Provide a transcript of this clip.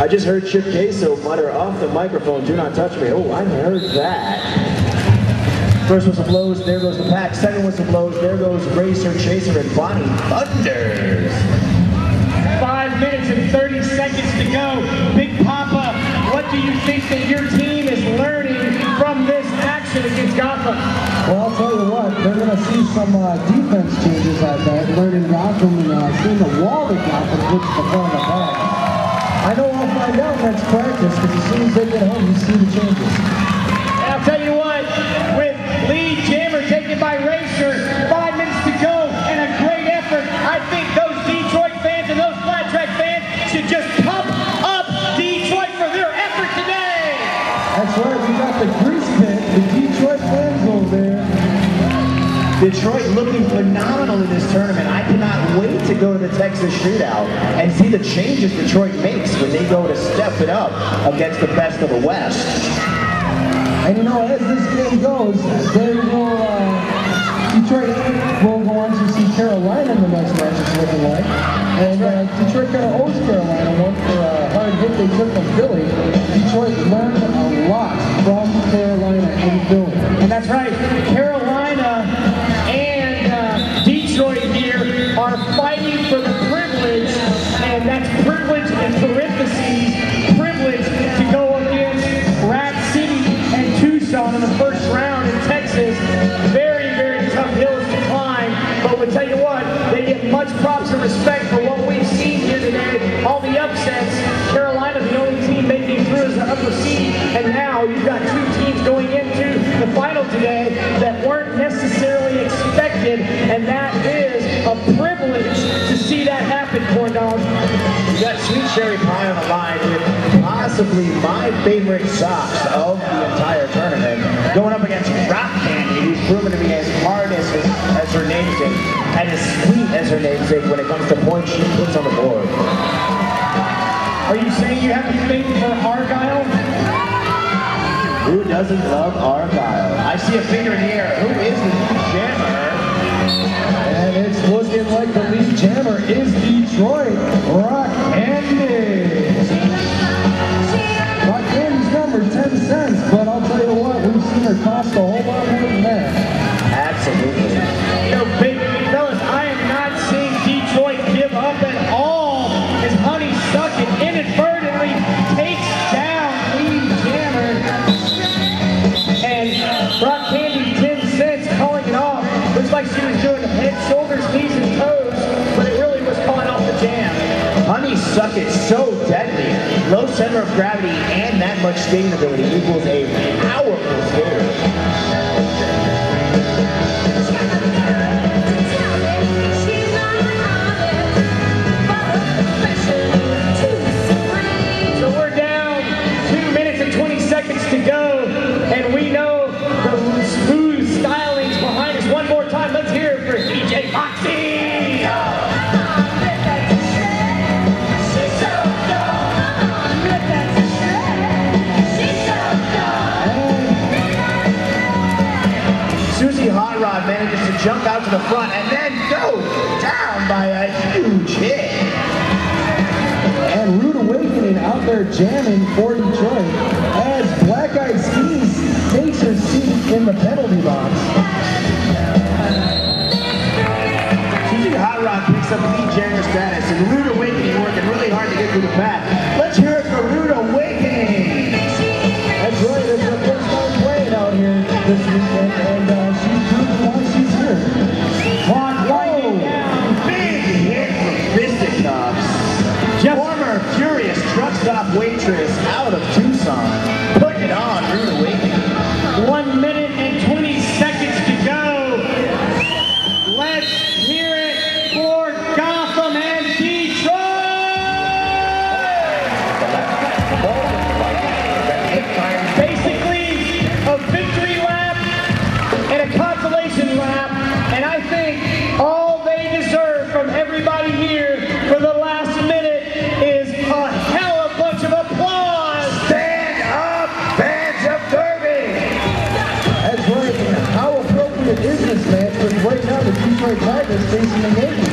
I just heard Chip Queso mutter off the microphone, "Do not touch me." Oh, I heard that. First whistle blows, there goes the pack. Second whistle blows, there goes Racer, Chaser, and Bonnie thunders. 5 minutes and 30 seconds to go. Big Papa, what do you think that your team is learning from this action against Gotham? Well, I'll tell you what, they're going to see some defense changes, I bet, learning Gotham and seeing the wall that Gotham puts in the front of the pack. I know I'll find out next practice, because as soon as they get home, you see the changes. And I'll tell you what, with lead jammer taken by Racer, 5 minutes to go, and a great effort. I think those Detroit fans and those flat track fans should just pump up Detroit for their effort today. That's right, we got the grease pit, the Detroit fans over there. Detroit looking phenomenal in this tournament. I cannot wait to go to the Texas Shootout and see the changes Detroit makes when they go to step it up against the best of the West. And you know, as this game goes, they will, Detroit will go on to see Carolina in the next match, it's looking like. And Detroit kind of owes Carolina one for a hard hit they took from Philly. Detroit learned a lot from Carolina in Philly. And that's right, Carolina and Detroit here are fighting for the privilege, and that's privilege in parentheses, privilege to go against Rat City and Tucson in the first round in Texas. Very, very tough hills to climb, but we'll tell you what, they get much props and respect for what we've seen here today. All the upsets, Carolina the only team making through as the upper seed, and now you've got two teams going into the final today that weren't necessarily expected, and that is a privilege to see that happen, Corn Dog. You got Sweet Cherry Pie on the line with possibly my favorite socks of the entire tournament, going up against Rock Candy, who's proven to be as hard as her namesake and as sweet as her namesake when it comes to points she puts on the board. Are you saying you have a thing for Argyle? Who doesn't love Argyle? I see a finger in the air. Who is the lead jammer? And it's looking like the lead jammer is Detroit, Rock Candy. Rock Candy's number 10 cents, but I'll tell you what, we've seen her cost a whole lot more than that. Absolutely. You know, big fellas, I am not seeing Detroit give up at all as Honey Sucket inadvertently takes down lead jammer. And Rock Candy 10 cents calling it off. Looks like she was doing head, shoulders, knees, and toes, but it really was calling off the jam. Honey Sucket so deadly. Low center of gravity and that much skating ability equals a powerful skater. So we're down 2 minutes and 20 seconds to go, and we know the smooth stylings behind us. One more time, let's hear it for DJ Foxy. Susie Hot Rod manages to jump out to the front and then go down by a huge hit. And Rude Awakening out there jamming for Detroit as Black Eyed Skis takes her seat in the penalty box. Susie Hot Rod picks up lead jammer status, and Rude Awakening working really hard to get through the pack. Let's hear it for Rude Awakening. That's right, it's her first time playing out here this weekend, and she's proven why she's here. Clock winding down. Big hit from Fisticuffs. Former Furious truck stop waitress out of Tucson. Putting it on Rude Awakening. 1 minute and 20 seconds to go. Let's hear it for Gotham and Detroit! Basically, a victory lap and a consolation lap, and I think all they deserve from everybody here for the last minute is a hell of a bunch of applause! Stand up, fans of Derby! That's right, how appropriate is this match? But right now the Detroit Tigers facing the Yankees.